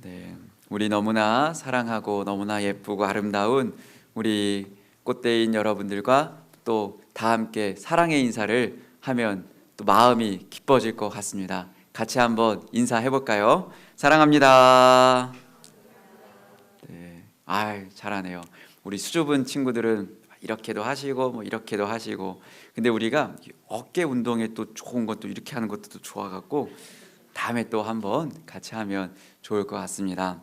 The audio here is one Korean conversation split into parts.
네, 우리 너무나 사랑하고 너무나 예쁘고 아름다운 우리 꽃대인 여러분들과 또 다 함께 사랑의 인사를 하면 또 마음이 기뻐질 것 같습니다. 같이 한번 인사해 볼까요? 사랑합니다. 네, 잘하네요. 우리 수줍은 친구들은 이렇게도 하시고 뭐 이렇게도 하시고, 근데 우리가 어깨 운동에 또 좋은 것도 이렇게 하는 것도 또 좋아갖고 다음에 또 한번 같이 하면 좋을 것 같습니다.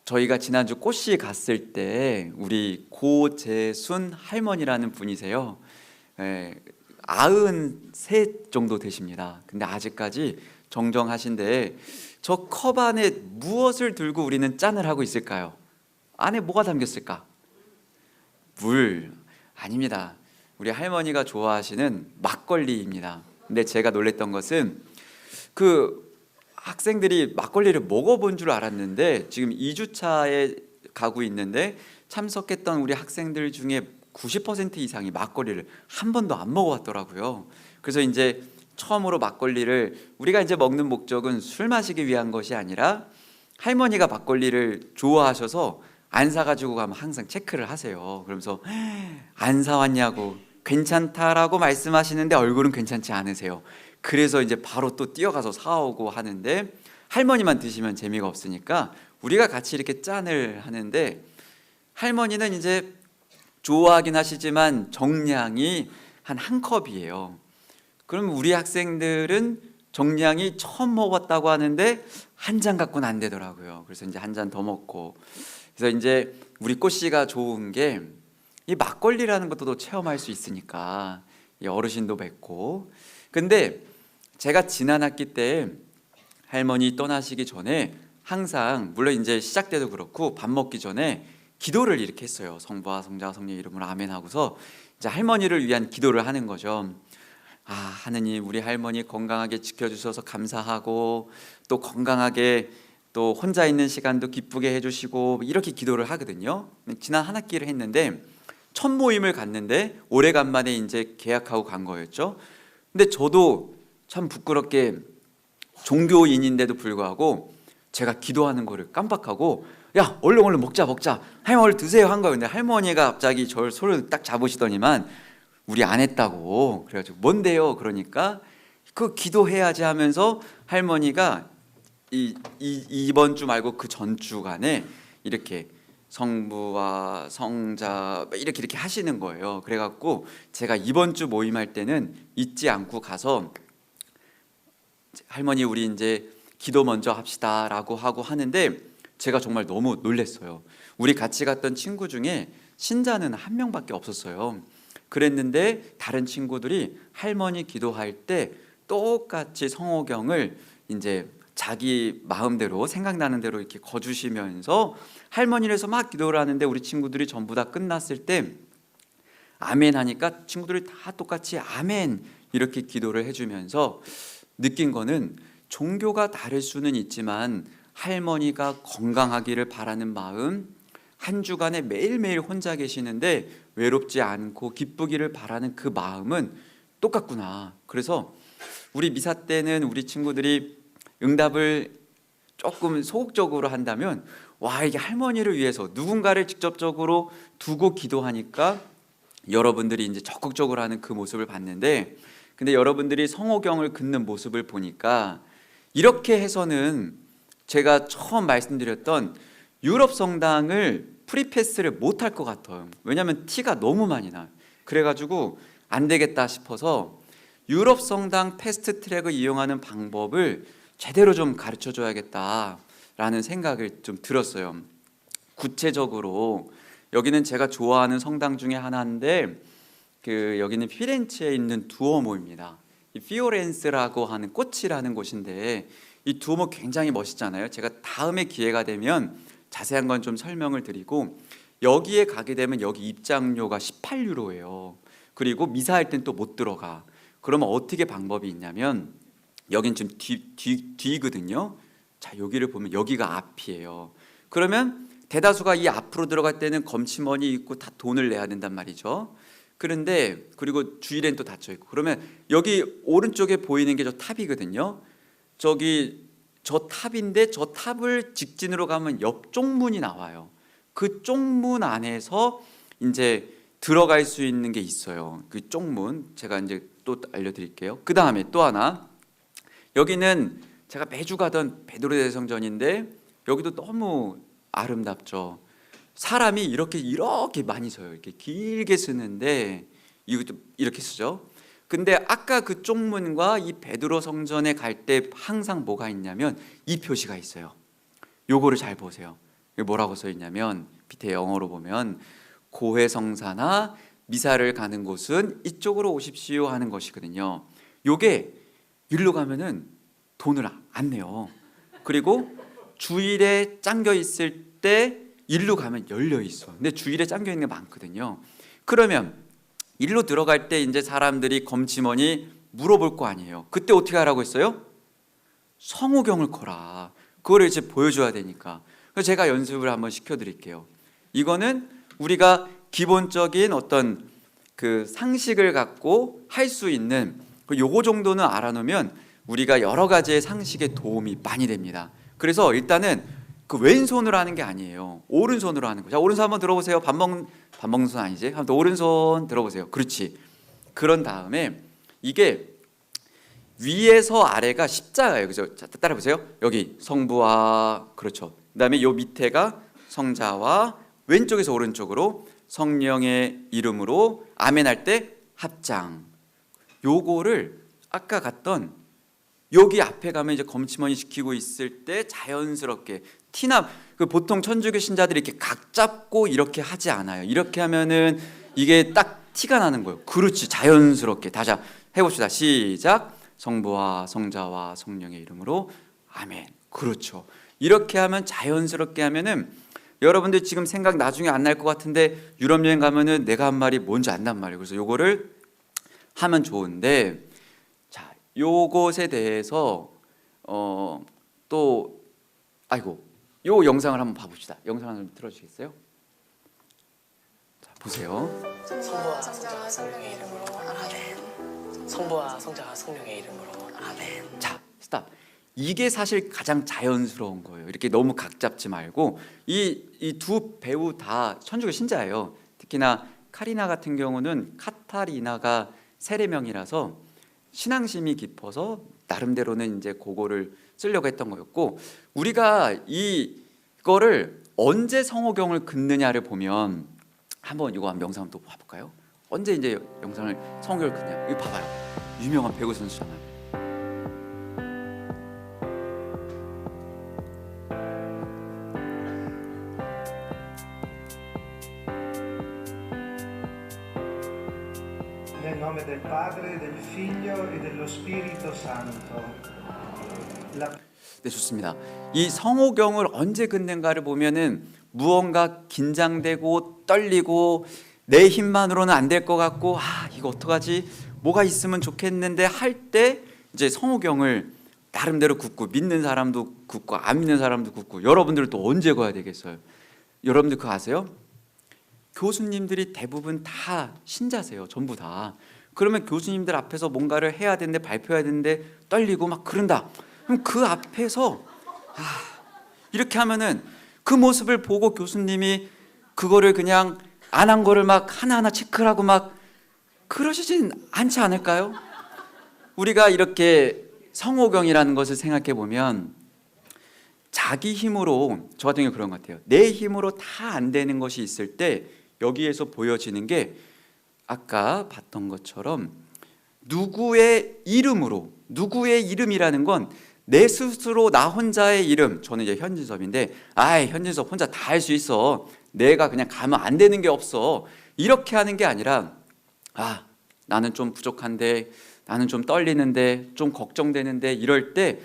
저희가 지난주 꽃씨 갔을 때 우리 고재순 할머니라는 분이세요. 93 정도 되십니다. 근데 아직까지 정정하신데 저 컵 안에 무엇을 들고 우리는 짠을 하고 있을까요? 안에 뭐가 담겼을까? 물. 아닙니다. 우리 할머니가 좋아하시는 막걸리입니다. 근데 제가 놀랬던 것은 학생들이 막걸리를 먹어본 줄 알았는데 지금 2주차에 가고 있는데 참석했던 우리 학생들 중에 90% 이상이 막걸리를 한 번도 안 먹어봤더라고요. 그래서 이제 처음으로 막걸리를, 우리가 이제 먹는 목적은 술 마시기 위한 것이 아니라 할머니가 막걸리를 좋아하셔서 안 사가지고 가면 항상 체크를 하세요. 그러면서 안 사왔냐고, 괜찮다라고 말씀하시는데 얼굴은 괜찮지 않으세요. 그래서 이제 바로 또 뛰어가서 사오고 하는데, 할머니만 드시면 재미가 없으니까 우리가 같이 이렇게 짠을 하는데, 할머니는 이제 좋아하긴 하시지만 정량이 한 컵이에요. 그럼 우리 학생들은 정량이 처음 먹었다고 하는데 한 잔 갖고는 안 되더라고요. 그래서 이제 한 잔 더 먹고, 그래서 이제 우리 꽃씨가 좋은 게 이 막걸리라는 것도 또 체험할 수 있으니까 이 어르신도 뵙고. 근데 제가 지난 학기 때 할머니 떠나시기 전에 항상, 물론 이제 시작 때도 그렇고 밥 먹기 전에 기도를 이렇게 했어요. 성부와 성자와 성령의 이름으로 아멘 하고서 이제 할머니를 위한 기도를 하는 거죠. 하느님, 우리 할머니 건강하게 지켜주셔서 감사하고, 또 건강하게 또 혼자 있는 시간도 기쁘게 해주시고, 이렇게 기도를 하거든요. 지난 한 학기를 했는데 첫 모임을 갔는데 오래간만에 이제 계약하고 간 거였죠. 근데 저도 참 부끄럽게 종교인인데도 불구하고 제가 기도하는 거를 깜빡하고, 야 얼른 먹자 할머니 얼른 드세요 한 거예요. 근데 할머니가 갑자기 저를 손을 딱 잡으시더니만 우리 안 했다고. 그래가지고 뭔데요? 그러니까 기도해야지 하면서 할머니가 이번 주 말고 그 전 주간에 이렇게 성부와 성자 이렇게 하시는 거예요. 그래갖고 제가 이번 주 모임할 때는 잊지 않고 가서, 할머니 우리 이제 기도 먼저 합시다라고 하고 하는데, 제가 정말 너무 놀랐어요. 우리 같이 갔던 친구 중에 신자는 한 명밖에 없었어요. 그랬는데 다른 친구들이 할머니 기도할 때 똑같이 성호경을 이제 자기 마음대로 생각나는 대로 이렇게 거주시면서 할머니를 해서 막 기도를 하는데, 우리 친구들이 전부 다 끝났을 때 아멘 하니까 친구들이 다 똑같이 아멘 이렇게 기도를 해주면서 느낀 거는, 종교가 다를 수는 있지만 할머니가 건강하기를 바라는 마음, 한 주간에 매일매일 혼자 계시는데 외롭지 않고 기쁘기를 바라는 그 마음은 똑같구나. 그래서 우리 미사 때는 우리 친구들이 응답을 조금 소극적으로 한다면, 이게 할머니를 위해서 누군가를 직접적으로 두고 기도하니까 여러분들이 이제 적극적으로 하는 그 모습을 봤는데, 근데 여러분들이 성호경을 긋는 모습을 보니까 이렇게 해서는 제가 처음 말씀드렸던 유럽 성당을 프리패스를 못할 것 같아요. 왜냐하면 티가 너무 많이 나요. 그래가지고 안 되겠다 싶어서 유럽 성당 패스트 트랙을 이용하는 방법을 제대로 좀 가르쳐 줘야겠다라는 생각을 좀 들었어요. 구체적으로 여기는 제가 좋아하는 성당 중에 하나인데, 여기는 피렌체에 있는 두오모입니다. 이 피오렌스라고 하는 꽃이라는 곳인데, 이 두오모 굉장히 멋있잖아요. 제가 다음에 기회가 되면 자세한 건 좀 설명을 드리고, 여기에 가게 되면 여기 입장료가 18유로예요. 그리고 미사할 땐 또 못 들어가. 그러면 어떻게 방법이 있냐면, 여긴 좀 뒤거든요. 자, 여기를 보면 여기가 앞이에요. 그러면 대다수가 이 앞으로 들어갈 때는 검침원이 있고 다 돈을 내야 된단 말이죠. 그런데 그리고 주일엔 또 닫혀 있고, 그러면 여기 오른쪽에 보이는 게 저 탑이거든요. 저기 저 탑인데 저 탑을 직진으로 가면 옆 쪽문이 나와요. 그 쪽문 안에서 이제 들어갈 수 있는 게 있어요. 그 쪽문 제가 이제 또 알려드릴게요. 그 다음에 또 하나, 여기는 제가 매주 가던 베드로 대성전인데 여기도 너무 아름답죠. 사람이 이렇게 많이 서요. 이렇게 길게 쓰는데 이것도 이렇게 쓰죠. 근데 아까 그 쪽문과 이 베드로 성전에 갈 때 항상 뭐가 있냐면 이 표시가 있어요. 요거를 잘 보세요. 이게 뭐라고 써 있냐면 밑에 영어로 보면 고해성사나 미사를 가는 곳은 이쪽으로 오십시오 하는 것이거든요. 요게 일로 가면은 돈을 안 내요. 그리고 주일에 잠겨 있을 때 일로 가면 열려 있어. 근데 주일에 잠겨 있는 게 많거든요. 그러면 일로 들어갈 때 이제 사람들이 검침원이 물어볼 거 아니에요. 그때 어떻게 하라고 했어요? 성호경을 거라. 그거를 이제 보여줘야 되니까. 그래서 제가 연습을 한번 시켜드릴게요. 이거는 우리가 기본적인 어떤 그 상식을 갖고 할 수 있는 요거 정도는 알아놓으면 우리가 여러 가지의 상식에 도움이 많이 됩니다. 그래서 일단은 그 왼손으로 하는 게 아니에요. 오른손으로 하는 거죠. 자, 오른손 한번 들어보세요. 밥 먹는 손 아니지? 한번 더 오른손 들어보세요. 그렇지. 그런 다음에 이게 위에서 아래가 십자가예요. 그죠? 자, 따라 보세요. 여기 성부와, 그렇죠. 그다음에 요 밑에가 성자와, 왼쪽에서 오른쪽으로 성령의 이름으로 아멘 할 때 합장. 요거를 아까 갔던 여기 앞에 가면 이제 검침원이 지키고 있을 때 자연스럽게 티나, 그 보통 천주교 신자들이 이렇게 각 잡고 이렇게 하지 않아요. 이렇게 하면은 이게 딱 티가 나는 거예요. 그렇지. 자연스럽게 다시 해봅시다. 시작. 성부와 성자와 성령의 이름으로 아멘. 그렇죠. 이렇게 하면 자연스럽게 하면은 여러분들 지금 생각 나중에 안 날 것 같은데 유럽 여행 가면은 내가 한 말이 뭔지 안단 말이에요. 그래서 요거를 하면 좋은데, 자, 요것에 대해서 또 요 영상을 한번 봐봅시다. 영상 한번 틀어주시겠어요? 자, 보세요. 성부와 성자와 성령의 이름으로 아멘. 성부와 성자와 성령의 이름으로 아멘. 자, 스탑. 이게 사실 가장 자연스러운 거예요. 이렇게 너무 각 잡지 말고, 이 두 배우 다 천주교 신자예요. 특히나 카리나 같은 경우는 카타리나가 세례명이라서 신앙심이 깊어서 나름대로는 이제 그거를 쓰려고 했던 거였고, 우리가 이거를 언제 성호경을 긋느냐를 보면 한번 이거 한 영상 또 봐볼까요? 언제 이제 영상을 성호경을 긋냐? 이거 봐봐요. 유명한 배구 선수잖아요. Nel nome del Padre, del Figlio e dello Spirito Santo. 네, 좋습니다. 이 성호경을 언제 긋는가를 보면은 무언가 긴장되고 떨리고 내 힘만으로는 안 될 것 같고, 이거 어떡하지? 뭐가 있으면 좋겠는데 할 때 이제 성호경을 나름대로 긋고, 믿는 사람도 긋고 안 믿는 사람도 긋고. 여러분들은 또 언제 긋어야 되겠어요? 여러분들 그거 아세요? 교수님들이 대부분 다 신자세요. 전부 다. 그러면 교수님들 앞에서 뭔가를 해야 되는데, 발표해야 되는데 떨리고 막 그런다. 그럼 그 앞에서 이렇게 하면은 그 모습을 보고 교수님이 그거를 그냥 안 한 거를 막 하나하나 체크를 하고 막 그러시진 않지 않을까요? 우리가 이렇게 성호경이라는 것을 생각해 보면 자기 힘으로, 저 같은 경우 그런 것 같아요. 내 힘으로 다 안 되는 것이 있을 때 여기에서 보여지는 게 아까 봤던 것처럼 누구의 이름으로, 누구의 이름이라는 건 내 스스로 나 혼자의 이름. 저는 이제 현진섭인데, 현진섭 혼자 다 할 수 있어. 내가 그냥 가면 안 되는 게 없어. 이렇게 하는 게 아니라, 나는 좀 부족한데, 나는 좀 떨리는데, 좀 걱정되는데, 이럴 때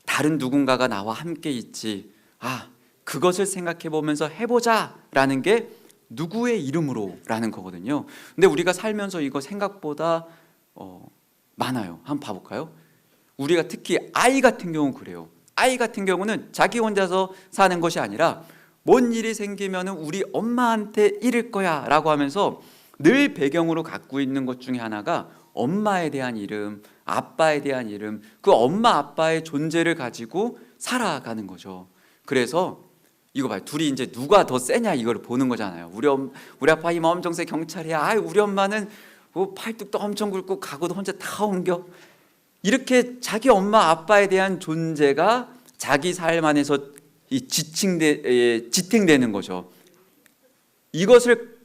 다른 누군가가 나와 함께 있지. 그것을 생각해 보면서 해보자라는 게 누구의 이름으로라는 거거든요. 근데 우리가 살면서 이거 생각보다 많아요. 한번 봐볼까요? 우리가 특히 아이 같은 경우 그래요. 아이 같은 경우는 자기 혼자서 사는 것이 아니라 뭔 일이 생기면은 우리 엄마한테 이를 거야 라고 하면서 늘 배경으로 갖고 있는 것 중에 하나가 엄마에 대한 이름, 아빠에 대한 이름, 그 엄마 아빠의 존재를 가지고 살아가는 거죠. 그래서 이거 봐요. 둘이 이제 누가 더 세냐 이걸 보는 거잖아요. 우리 아빠 힘 엄청 세 경찰이야. 아, 우리 엄마는 뭐 팔뚝도 엄청 굵고 가구도 혼자 다 옮겨. 이렇게 자기 엄마 아빠에 대한 존재가 자기 삶 안에서 지탱되는 거죠. 이것을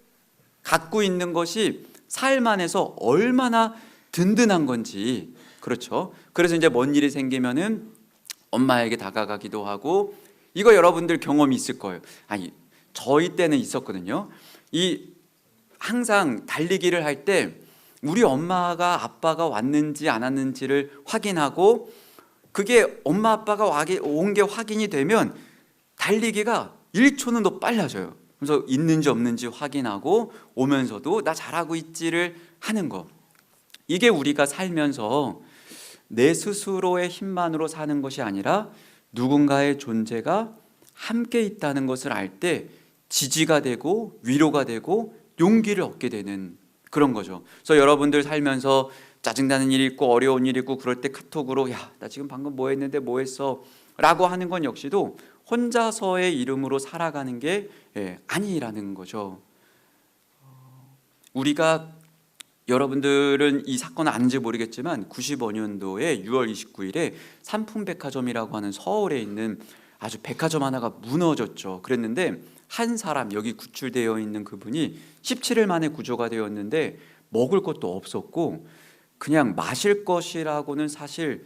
갖고 있는 것이 삶 안에서 얼마나 든든한 건지. 그렇죠. 그래서 이제 뭔 일이 생기면은 엄마에게 다가가기도 하고, 이거 여러분들 경험이 있을 거예요. 아니, 저희 때는 있었거든요. 항상 달리기를 할 때 우리 엄마가 아빠가 왔는지 안 왔는지를 확인하고, 그게 엄마 아빠가 온 게 확인이 되면 달리기가 1초는 더 빨라져요. 그래서 있는지 없는지 확인하고 오면서도 나 잘하고 있지를 하는 거. 이게 우리가 살면서 내 스스로의 힘만으로 사는 것이 아니라 누군가의 존재가 함께 있다는 것을 알 때 지지가 되고 위로가 되고 용기를 얻게 되는 그런 거죠. 그래서 여러분들 살면서 짜증나는 일이 있고 어려운 일이 있고 그럴 때 카톡으로 야, 나 지금 방금 뭐 했는데 뭐 했어? 라고 하는 건 역시도 혼자서의 이름으로 살아가는 게 아니라는 거죠. 우리가, 여러분들은 이 사건을 아는지 모르겠지만 95년도에 6월 29일에 삼풍백화점이라고 하는 서울에 있는 아주 백화점 하나가 무너졌죠. 그랬는데 한 사람, 여기 구출되어 있는 그분이 17일 만에 구조가 되었는데 먹을 것도 없었고 그냥 마실 것이라고는 사실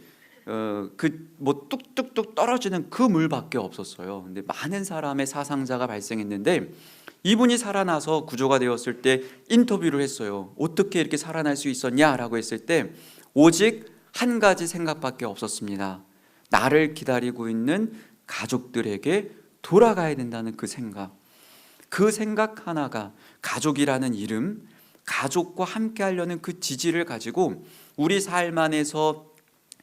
뭐 뚝뚝뚝 떨어지는 그 물밖에 없었어요. 근데 많은 사람의 사상자가 발생했는데 이분이 살아나서 구조가 되었을 때 인터뷰를 했어요. 어떻게 이렇게 살아날 수 있었냐라고 했을 때 오직 한 가지 생각밖에 없었습니다. 나를 기다리고 있는 가족들에게 돌아가야 된다는 그 생각 하나가, 가족이라는 이름, 가족과 함께 하려는 그 지지를 가지고 우리 삶 안에서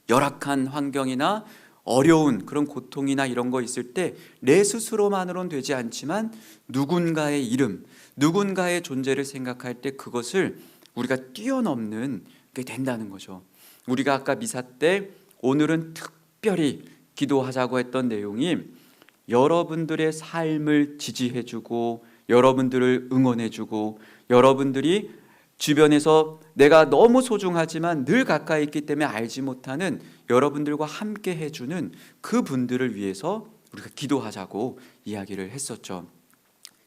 열악한 환경이나 어려운 그런 고통이나 이런 거 있을 때 내 스스로만으로는 되지 않지만 누군가의 이름, 누군가의 존재를 생각할 때 그것을 우리가 뛰어넘는 게 된다는 거죠. 우리가 아까 미사 때 오늘은 특별히 기도하자고 했던 내용이 여러분들의 삶을 지지해주고 여러분들을 응원해주고 여러분들이 주변에서 내가 너무 소중하지만 늘 가까이 있기 때문에 알지 못하는 여러분들과 함께 해주는 그 분들을 위해서 우리가 기도하자고 이야기를 했었죠.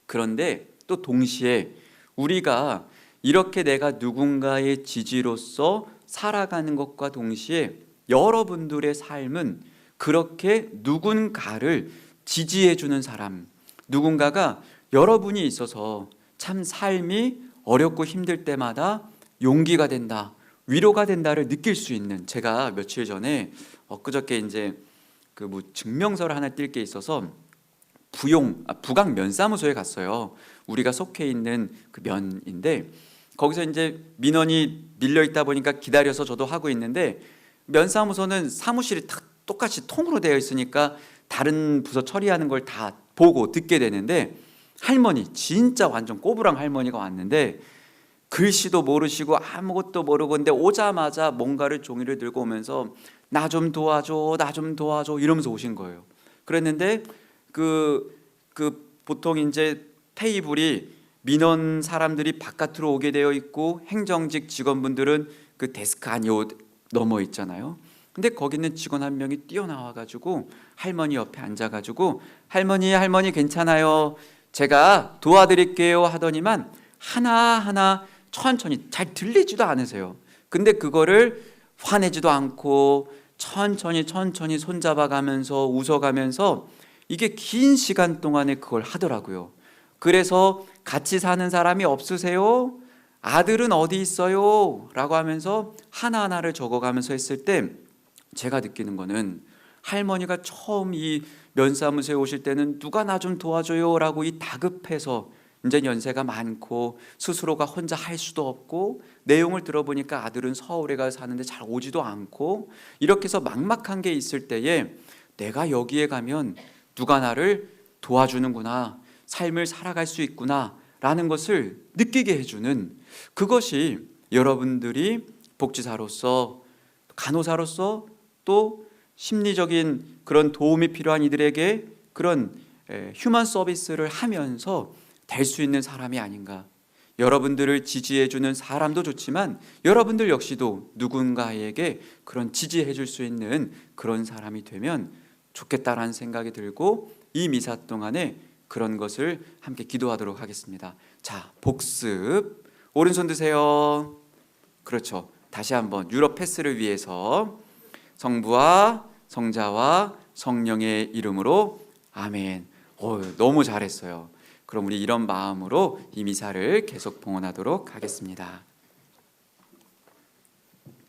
그런데 또 동시에 우리가 이렇게 내가 누군가의 지지로서 살아가는 것과 동시에 여러분들의 삶은 그렇게 누군가를 지지해주는 사람, 누군가가 여러분이 있어서 참 삶이 어렵고 힘들 때마다 용기가 된다, 위로가 된다를 느낄 수 있는, 제가 며칠 전에 엊그저께 이제 그 뭐 증명서를 하나 뛸 게 있어서 부강 면사무소에 갔어요. 우리가 속해 있는 그 면인데 거기서 이제 민원이 밀려 있다 보니까 기다려서 저도 하고 있는데 면사무소는 사무실이 다 똑같이 통으로 되어 있으니까 다른 부서 처리하는 걸 다 보고 듣게 되는데 할머니, 진짜 완전 꼬부랑 할머니가 왔는데 글씨도 모르시고 아무것도 모르고 근데 오자마자 뭔가를 종이를 들고 오면서 나 좀 도와줘, 나 좀 도와줘 이러면서 오신 거예요. 그랬는데 그 보통 이제 테이블이 민원 사람들이 바깥으로 오게 되어 있고 행정직 직원분들은 그 데스크 안에 넘어 있잖아요. 근데 거기 있는 직원 한 명이 뛰어나와가지고 할머니 옆에 앉아가지고 할머니 괜찮아요, 제가 도와드릴게요 하더니만 하나하나 천천히, 잘 들리지도 않으세요. 근데 그거를 화내지도 않고 천천히 손잡아가면서 웃어가면서 이게 긴 시간 동안에 그걸 하더라고요. 그래서 같이 사는 사람이 없으세요? 아들은 어디 있어요? 라고 하면서 하나하나를 적어가면서 했을 때 제가 느끼는 거는 할머니가 처음 이 면사무소에 오실 때는 누가 나 좀 도와줘요 라고 이 다급해서, 이제 연세가 많고 스스로가 혼자 할 수도 없고 내용을 들어보니까 아들은 서울에 가서 사는데 잘 오지도 않고 이렇게 해서 막막한 게 있을 때에 내가 여기에 가면 누가 나를 도와주는구나, 삶을 살아갈 수 있구나 라는 것을 느끼게 해주는, 그것이 여러분들이 복지사로서, 간호사로서, 또 심리적인 그런 도움이 필요한 이들에게 그런 휴먼 서비스를 하면서 될 수 있는 사람이 아닌가. 여러분들을 지지해주는 사람도 좋지만 여러분들 역시도 누군가에게 그런 지지해줄 수 있는 그런 사람이 되면 좋겠다라는 생각이 들고, 이 미사 동안에 그런 것을 함께 기도하도록 하겠습니다. 자, 복습. 오른손 드세요. 그렇죠. 다시 한번 유럽 패스를 위해서 성부와 성자와 성령의 이름으로 아멘. 너무 잘했어요. 그럼 우리 이런 마음으로 이 미사를 계속 봉헌하도록 하겠습니다.